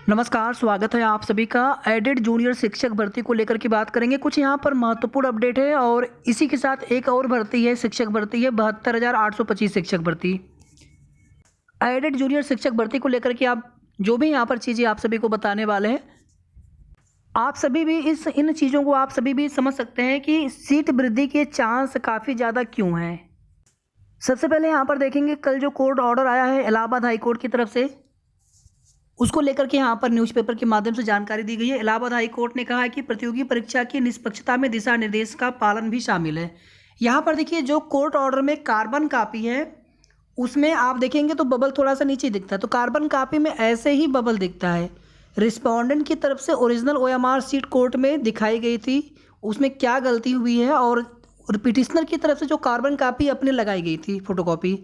नमस्कार, स्वागत है आप सभी का। एडेड जूनियर शिक्षक भर्ती को लेकर के बात करेंगे। कुछ यहाँ पर महत्वपूर्ण अपडेट है और इसी के साथ एक और भर्ती है, शिक्षक भर्ती है 72,825 शिक्षक भर्ती। एडेड जूनियर शिक्षक भर्ती को लेकर के आप जो भी यहाँ पर चीज़ें आप सभी को बताने वाले हैं, आप सभी भी इन चीज़ों को आप सभी भी समझ सकते हैं कि सीट वृद्धि के चांस काफ़ी ज़्यादा क्यों हैं। सबसे पहले यहाँ पर देखेंगे, कल जो कोर्ट ऑर्डर आया है इलाहाबाद हाई कोर्ट की तरफ से, उसको लेकर के यहाँ पर न्यूज़पेपर के माध्यम से जानकारी दी गई है। इलाहाबाद हाई कोर्ट ने कहा है कि प्रतियोगी परीक्षा की निष्पक्षता में दिशा निर्देश का पालन भी शामिल है। यहाँ पर देखिए, जो कोर्ट ऑर्डर में कार्बन कापी है उसमें आप देखेंगे तो बबल थोड़ा सा नीचे दिखता है, तो कार्बन कापी में ऐसे ही बबल दिखता है। रिस्पोंडेंट की तरफ से ओरिजिनल ओएमआर सीट कोर्ट में दिखाई गई थी, उसमें क्या गलती हुई है, और पिटिशनर की तरफ से जो कार्बन कापी अपने लगाई गई थी फोटोकॉपी,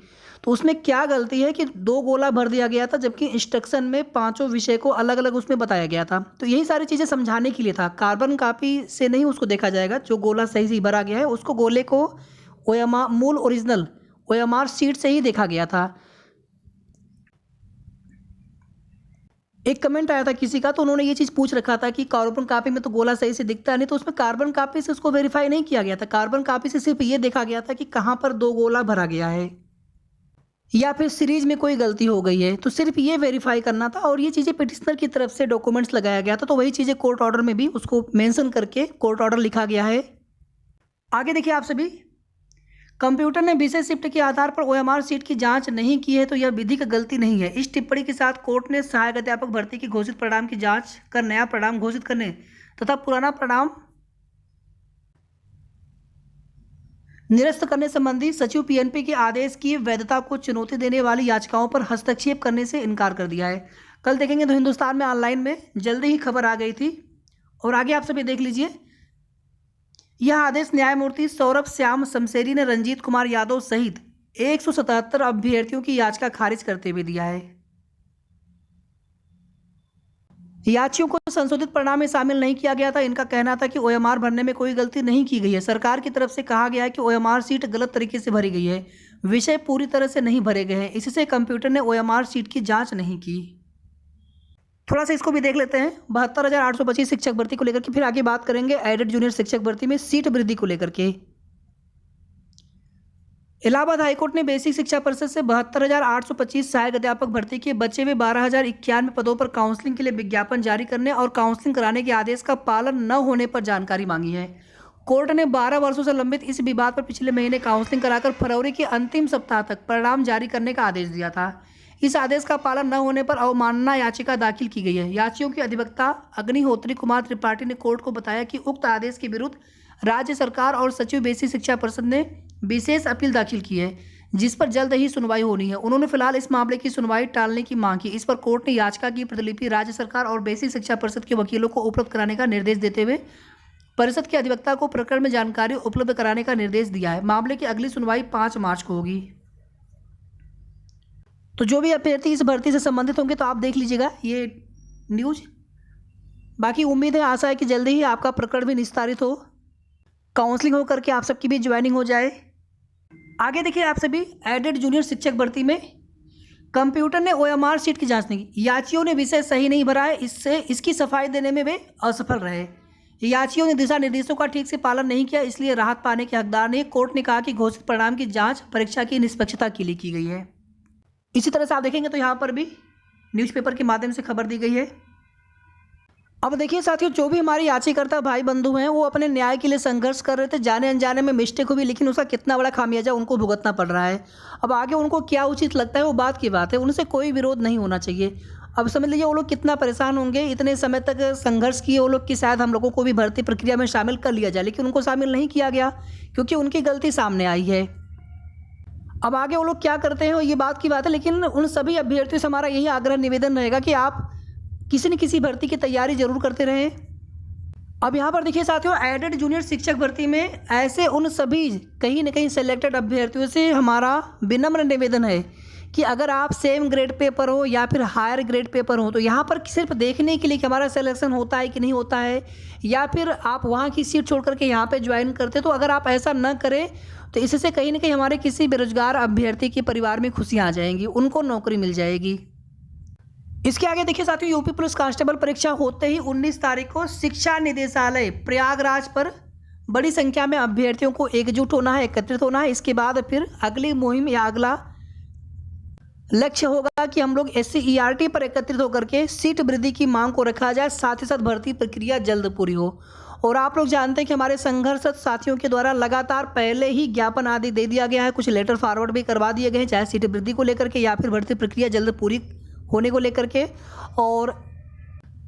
तो उसमें क्या गलती है कि 2 गोला भर दिया गया था, जबकि इंस्ट्रक्शन में 5 विषय को अलग अलग उसमें बताया गया था। तो यही सारी चीज़ें समझाने के लिए था। कार्बन कापी से नहीं उसको देखा जाएगा, जो गोला सही से भरा गया है उसको गोले को ओएमआर मूल ओरिजिनल ओएमआर सीट से ही देखा गया था। एक कमेंट आया था किसी का, तो उन्होंने ये चीज़ पूछ रखा था कि कार्बन कापी में तो गोला सही से दिखता नहीं, तो उसमें कार्बन कापी से उसको वेरीफाई नहीं किया गया था। कार्बन कापी से सिर्फ ये देखा गया था कि कहाँ पर 2 गोला भरा गया है या फिर सीरीज में कोई गलती हो गई है, तो सिर्फ ये वेरीफाई करना था। और ये चीज़ें पिटिशनर की तरफ से डॉक्यूमेंट्स लगाया गया था, तो वही चीज़ें कोर्ट ऑर्डर में भी उसको मेंशन करके कोर्ट ऑर्डर लिखा गया है। आगे देखिए आप सभी, कंप्यूटर ने विषय शिफ्ट के आधार पर ओएमआर सीट की जांच नहीं की है तो यह विधिक गलती नहीं है। इस टिप्पणी के साथ कोर्ट ने सहायक अध्यापक भर्ती की घोषित परिणाम की जांच कर नया परिणाम घोषित करने तथा पुराना परिणाम निरस्त करने संबंधी सचिव पीएनपी के आदेश की वैधता को चुनौती देने वाली याचिकाओं पर हस्तक्षेप करने से इनकार कर दिया है। कल देखेंगे तो हिंदुस्तान में ऑनलाइन में जल्दी ही खबर आ गई थी, और आगे आप सभी देख लीजिए। यह आदेश न्यायमूर्ति सौरभ श्याम शमशेरी ने रंजीत कुमार यादव सहित 177 अभ्यर्थियों की याचिका खारिज करते हुए दिया है। याचियों को संशोधित परिणाम में शामिल नहीं किया गया था। इनका कहना था कि ओएमआर भरने में कोई गलती नहीं की गई है। सरकार की तरफ से कहा गया है कि ओएमआर सीट गलत तरीके से भरी गई है, विषय पूरी तरह से नहीं भरे गए हैं, इससे कंप्यूटर ने ओएमआर सीट की जांच नहीं की। थोड़ा सा इसको भी देख लेते हैं 72,825 शिक्षक भर्ती को लेकर के, फिर आगे बात करेंगे एडेड जूनियर शिक्षक भर्ती में सीट वृद्धि को लेकर के। इलाहाबाद हाईकोर्ट ने बेसिक शिक्षा परिषद से 72,825 सहायक अध्यापक भर्ती के बचे हुए 12,091 पदों पर काउंसलिंग के लिए विज्ञापन जारी करने और काउंसलिंग कराने के आदेश का पालन न होने पर जानकारी मांगी है। कोर्ट ने 12 वर्षों से लंबित इस विवाद पर पिछले महीने काउंसलिंग कराकर फरवरी के अंतिम सप्ताह तक परिणाम जारी करने का आदेश दिया था। इस आदेश का पालन न होने पर अवमानना याचिका दाखिल की गई है। याचियों के अधिवक्ता अग्निहोत्री कुमार त्रिपाठी ने कोर्ट को बताया कि उक्त आदेश के विरुद्ध राज्य सरकार और सचिव बेसिक शिक्षा परिषद ने विशेष अपील दाखिल की है, जिस पर जल्द ही सुनवाई होनी है। उन्होंने फिलहाल इस मामले की सुनवाई टालने की मांग की। इस पर कोर्ट ने याचिका की प्रतिलिपि राज्य सरकार और बेसिक शिक्षा परिषद के वकीलों को उपलब्ध कराने का निर्देश देते हुए परिषद के अधिवक्ता को प्रकरण में जानकारी उपलब्ध कराने का निर्देश दिया है। मामले की अगली सुनवाई 5 मार्च को होगी। तो जो भी अभ्यर्थी इस भर्ती से संबंधित होंगे तो आप देख लीजिएगा ये न्यूज़। बाकी उम्मीद है, आशा है कि जल्दी ही आपका प्रकरण भी निस्तारित हो, काउंसलिंग हो करके आप सबकी भी ज्वाइनिंग हो जाए। आगे देखिए आप सभी, एडेड जूनियर शिक्षक भर्ती में कंप्यूटर ने ओएमआर सीट की जांच नहीं की। याचियों ने विषय सही नहीं भरा है, इससे इसकी सफाई देने में वे असफल रहे। याचियों ने दिशा निर्देशों का ठीक से पालन नहीं किया, इसलिए राहत पाने के हकदार नहीं। कोर्ट ने कहा कि घोषित परिणाम की जांच परीक्षा की निष्पक्षता के लिए की गई है। इसी तरह से आप देखेंगे तो यहाँ पर भी न्यूज़पेपर के माध्यम से खबर दी गई है। अब देखिए साथियों, जो भी हमारे याचिकाकर्ता भाई बंधु हैं वो अपने न्याय के लिए संघर्ष कर रहे थे, जाने अनजाने में मिस्टेक हुई, लेकिन उसका कितना बड़ा खामियाजा उनको भुगतना पड़ रहा है। अब आगे उनको क्या उचित लगता है वो बात की बात है, उनसे कोई विरोध नहीं होना चाहिए। अब समझ लीजिए वो लोग कितना परेशान होंगे, इतने समय तक संघर्ष किए वो लोग कि शायद हम लोगों को भी भर्ती प्रक्रिया में शामिल कर लिया जाए, लेकिन उनको शामिल नहीं किया गया क्योंकि उनकी गलती सामने आई है। अब आगे वो लोग क्या करते हैं ये बात की बात है, लेकिन उन सभी अभ्यर्थियों से हमारा यही आग्रह निवेदन रहेगा कि आप किसी न किसी भर्ती की तैयारी जरूर करते रहें। अब यहाँ पर देखिए साथियों, एडेड जूनियर शिक्षक भर्ती में ऐसे उन सभी कहीं न कहीं सेलेक्टेड अभ्यर्थियों से हमारा विनम्र निवेदन है कि अगर आप सेम ग्रेड पेपर हो या फिर हायर ग्रेड पेपर हो, तो यहाँ पर सिर्फ देखने के लिए कि हमारा सिलेक्शन होता है कि नहीं होता है, या फिर आप वहाँ की सीट छोड़ करके यहाँ पे ज्वाइन करते, तो अगर आप ऐसा न करें तो इससे कहीं न कहीं हमारे किसी बेरोजगार अभ्यर्थी के परिवार में खुशियाँ आ जाएंगी, उनको नौकरी मिल जाएगी। इसके आगे देखिए साथियों, यूपी पुलिस कांस्टेबल परीक्षा होते ही 19 तारीख को शिक्षा निदेशालय प्रयागराज पर बड़ी संख्या में अभ्यर्थियों को एकजुट होना है, एकत्रित होना है। इसके बाद फिर अगली मुहिम या अगला लक्ष्य होगा कि हम लोग SC/ERT पर एकत्रित होकर के सीट वृद्धि की मांग को रखा जाए, साथ ही साथ भर्ती प्रक्रिया जल्द पूरी हो। और आप लोग जानते हैं कि हमारे संघर्षरत साथियों के द्वारा लगातार पहले ही ज्ञापन आदि दे दिया गया है, कुछ लेटर फॉरवर्ड भी करवा दिए गए हैं, चाहे सीट वृद्धि को लेकर के या फिर भर्ती प्रक्रिया जल्द पूरी होने को लेकर के। और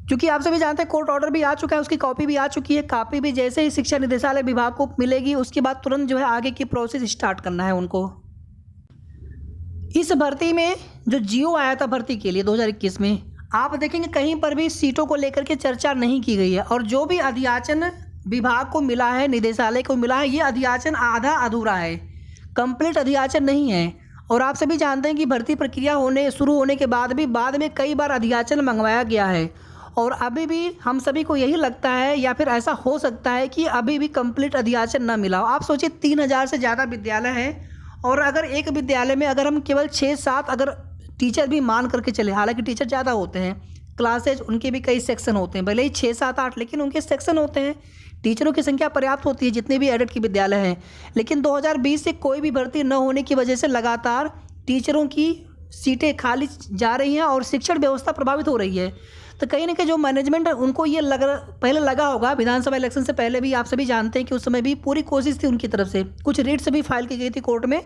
क्योंकि आप सभी जानते हैं कोर्ट ऑर्डर भी आ चुका है, उसकी कॉपी भी आ चुकी है, कॉपी भी जैसे ही शिक्षा निदेशालय विभाग को मिलेगी उसके बाद तुरंत जो है आगे की प्रोसेस स्टार्ट करना है उनको। इस भर्ती में जो जियो आया था भर्ती के लिए 2021 में, आप देखेंगे कहीं पर भी सीटों को लेकर के चर्चा नहीं की गई है। और जो भी अध्याचन विभाग को मिला है, निदेशालय को मिला है, ये अध्याचन आधा अधूरा है, कंप्लीट अध्याचन नहीं है। और आप सभी जानते हैं कि भर्ती प्रक्रिया शुरू होने के बाद में कई बार अध्याचन मंगवाया गया है। और अभी भी हम सभी को यही लगता है या फिर ऐसा हो सकता है कि अभी भी कंप्लीट अध्याचन ना मिला हो। आप सोचिए 3000 से ज़्यादा विद्यालय हैं और अगर एक विद्यालय में अगर हम केवल 6-7 अगर टीचर भी मान करके चले, हालांकि टीचर ज़्यादा होते हैं, क्लासेज उनके भी कई सेक्शन होते हैं, भले ही 6-7-8 लेकिन उनके सेक्शन होते हैं, टीचरों की संख्या पर्याप्त होती है जितने भी एडेड के विद्यालय हैं। लेकिन 2020 से कोई भी भर्ती न होने की वजह से लगातार टीचरों की सीटें खाली जा रही हैं और शिक्षण व्यवस्था प्रभावित हो रही है। तो कहीं ना कहीं जो मैनेजमेंट है उनको ये पहले लगा होगा, विधानसभा इलेक्शन से पहले भी आप सभी जानते हैं कि उस समय भी पूरी कोशिश थी उनकी तरफ से, कुछ रिट्स भी फाइल की गई थी कोर्ट में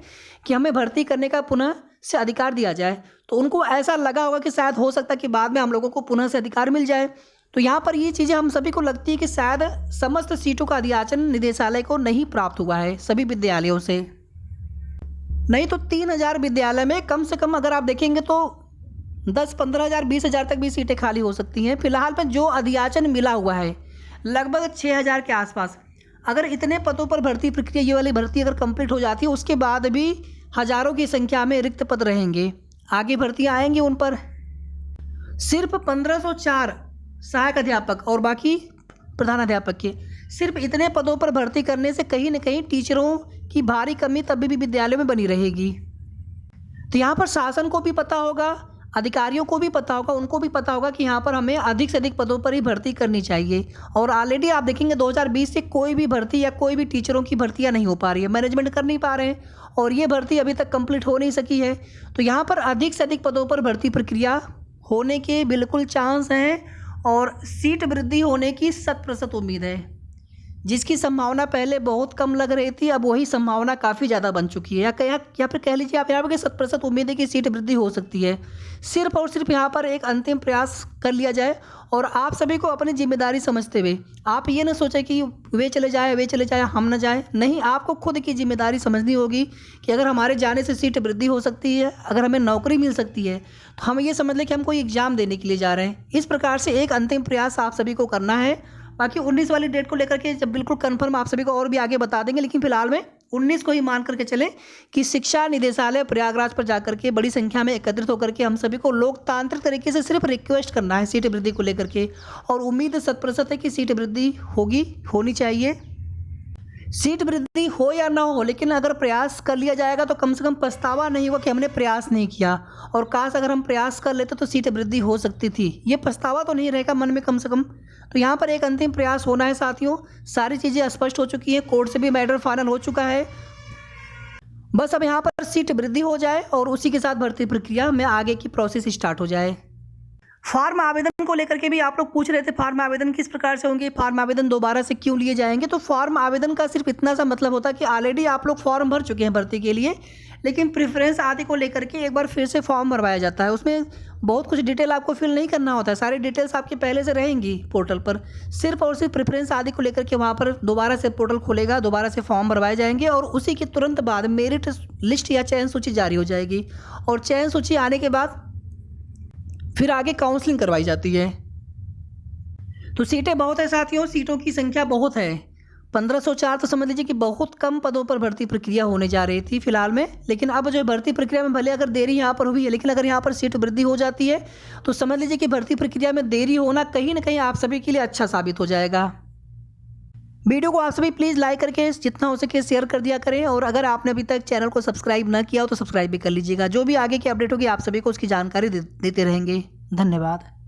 कि हमें भर्ती करने का पुनः से अधिकार दिया जाए। तो उनको ऐसा लगा होगा कि शायद हो सकता है कि बाद में हम लोगों को पुनः से अधिकार मिल जाए। तो यहाँ पर ये चीज़ें हम सभी को लगती है कि शायद समस्त सीटों का अध्याचन निदेशालय को नहीं प्राप्त हुआ है सभी विद्यालयों से। नहीं तो 3000 विद्यालय में कम से कम अगर आप देखेंगे तो 10-15 हज़ार 20 हज़ार तक भी सीटें खाली हो सकती हैं। फिलहाल में जो अध्याचन मिला हुआ है लगभग 6000 के आसपास, अगर इतने पदों पर भर्ती प्रक्रिया ये वाली भर्ती अगर कंप्लीट हो जाती है उसके बाद भी हज़ारों की संख्या में रिक्त पद रहेंगे, आगे भर्तियाँ आएंगी उन पर। सिर्फ 1504 सहायक अध्यापक और बाकी प्रधानाध्यापक के सिर्फ इतने पदों पर भर्ती करने से कहीं न कहीं टीचरों की भारी कमी तब भी विद्यालयों में बनी रहेगी। तो यहाँ पर शासन को भी पता होगा, अधिकारियों को भी पता होगा, उनको भी पता होगा कि यहाँ पर हमें अधिक से अधिक पदों पर ही भर्ती करनी चाहिए। और ऑलरेडी आप देखेंगे 2020 से कोई भी भर्ती या कोई भी टीचरों की भर्तियाँ नहीं हो पा रही है, मैनेजमेंट कर नहीं पा रहे हैं और ये भर्ती अभी तक कंप्लीट हो नहीं सकी है। तो यहाँ पर अधिक से अधिक पदों पर भर्ती प्रक्रिया होने के बिल्कुल चांस हैं और सीट वृद्धि होने की 100% उम्मीद है। जिसकी संभावना पहले बहुत कम लग रही थी अब वही संभावना काफ़ी ज़्यादा बन चुकी है, या फिर कह लीजिए आप यहाँ पर 100% उम्मीद है कि सीट वृद्धि हो सकती है। सिर्फ और सिर्फ यहाँ पर एक अंतिम प्रयास कर लिया जाए और आप सभी को अपनी जिम्मेदारी समझते हुए आप ये ना सोचें कि वे चले जाए हम न जाए, नहीं, आपको खुद की जिम्मेदारी समझनी होगी कि अगर हमारे जाने से सीट वृद्धि हो सकती है, अगर हमें नौकरी मिल सकती है तो हम ये समझ लें कि हम कोई एग्ज़ाम देने के लिए जा रहे हैं। इस प्रकार से एक अंतिम प्रयास आप सभी को करना है। बाकी 19 वाली डेट को लेकर के जब बिल्कुल कंफर्म आप सभी को और भी आगे बता देंगे, लेकिन फिलहाल में 19 को ही मान करके चले कि शिक्षा निदेशालय प्रयागराज पर जाकर के बड़ी संख्या में एकत्रित होकर के हम सभी को लोकतांत्रिक तरीके से सिर्फ रिक्वेस्ट करना है सीट वृद्धि को लेकर के। और उम्मीद 100% है कि सीट वृद्धि होनी चाहिए। सीट वृद्धि हो या ना हो, लेकिन अगर प्रयास कर लिया जाएगा तो कम से कम पछतावा नहीं होगा कि हमने प्रयास नहीं किया और काश अगर हम प्रयास कर लेते तो सीट वृद्धि हो सकती थी, ये पछतावा तो नहीं रहेगा मन में कम से कम। तो यहाँ पर एक अंतिम प्रयास होना है साथियों। सारी चीज़ें स्पष्ट हो चुकी हैं, कोर्ट से भी मैटर फाइनल हो चुका है, बस अब यहाँ पर सीट वृद्धि हो जाए और उसी के साथ भर्ती प्रक्रिया में आगे की प्रोसेस स्टार्ट हो जाए। फार्म आवेदन को लेकर के भी आप लोग पूछ रहे थे, फार्म आवेदन किस प्रकार से होंगे, फार्म आवेदन दोबारा से क्यों लिए जाएंगे। तो फार्म आवेदन का सिर्फ इतना सा मतलब होता है कि ऑलरेडी आप लोग फॉर्म भर चुके हैं भर्ती के लिए, लेकिन प्रेफरेंस आदि को लेकर के एक बार फिर से फॉर्म भरवाया जाता है। उसमें बहुत कुछ डिटेल आपको फिल नहीं करना होता है, सारी डिटेल्स आपके पहले से रहेंगी पोर्टल पर। सिर्फ और सिर्फ प्रेफरेंस आदि को लेकर के वहाँ पर दोबारा से पोर्टल खुलेगा, दोबारा से फॉर्म भरवाए जाएंगे और उसी के तुरंत बाद मेरिट लिस्ट या चयन सूची जारी हो जाएगी। और चयन सूची आने के बाद फिर आगे काउंसलिंग करवाई जाती है। तो सीटें बहुत है साथियों, सीटों की संख्या बहुत है। 1504 तो समझ लीजिए कि बहुत कम पदों पर भर्ती प्रक्रिया होने जा रही थी फिलहाल में, लेकिन अब जो भर्ती प्रक्रिया में भले अगर देरी यहाँ पर हुई है, लेकिन अगर यहाँ पर सीट वृद्धि हो जाती है तो समझ लीजिए कि भर्ती प्रक्रिया में देरी होना कहीं ना कहीं आप सभी के लिए अच्छा साबित हो जाएगा। वीडियो को आप सभी प्लीज़ लाइक करके जितना हो सके शेयर कर दिया करें और अगर आपने अभी तक चैनल को सब्सक्राइब ना किया हो तो सब्सक्राइब भी कर लीजिएगा। जो भी आगे की अपडेट होगी आप सभी को उसकी जानकारी देते रहेंगे। धन्यवाद।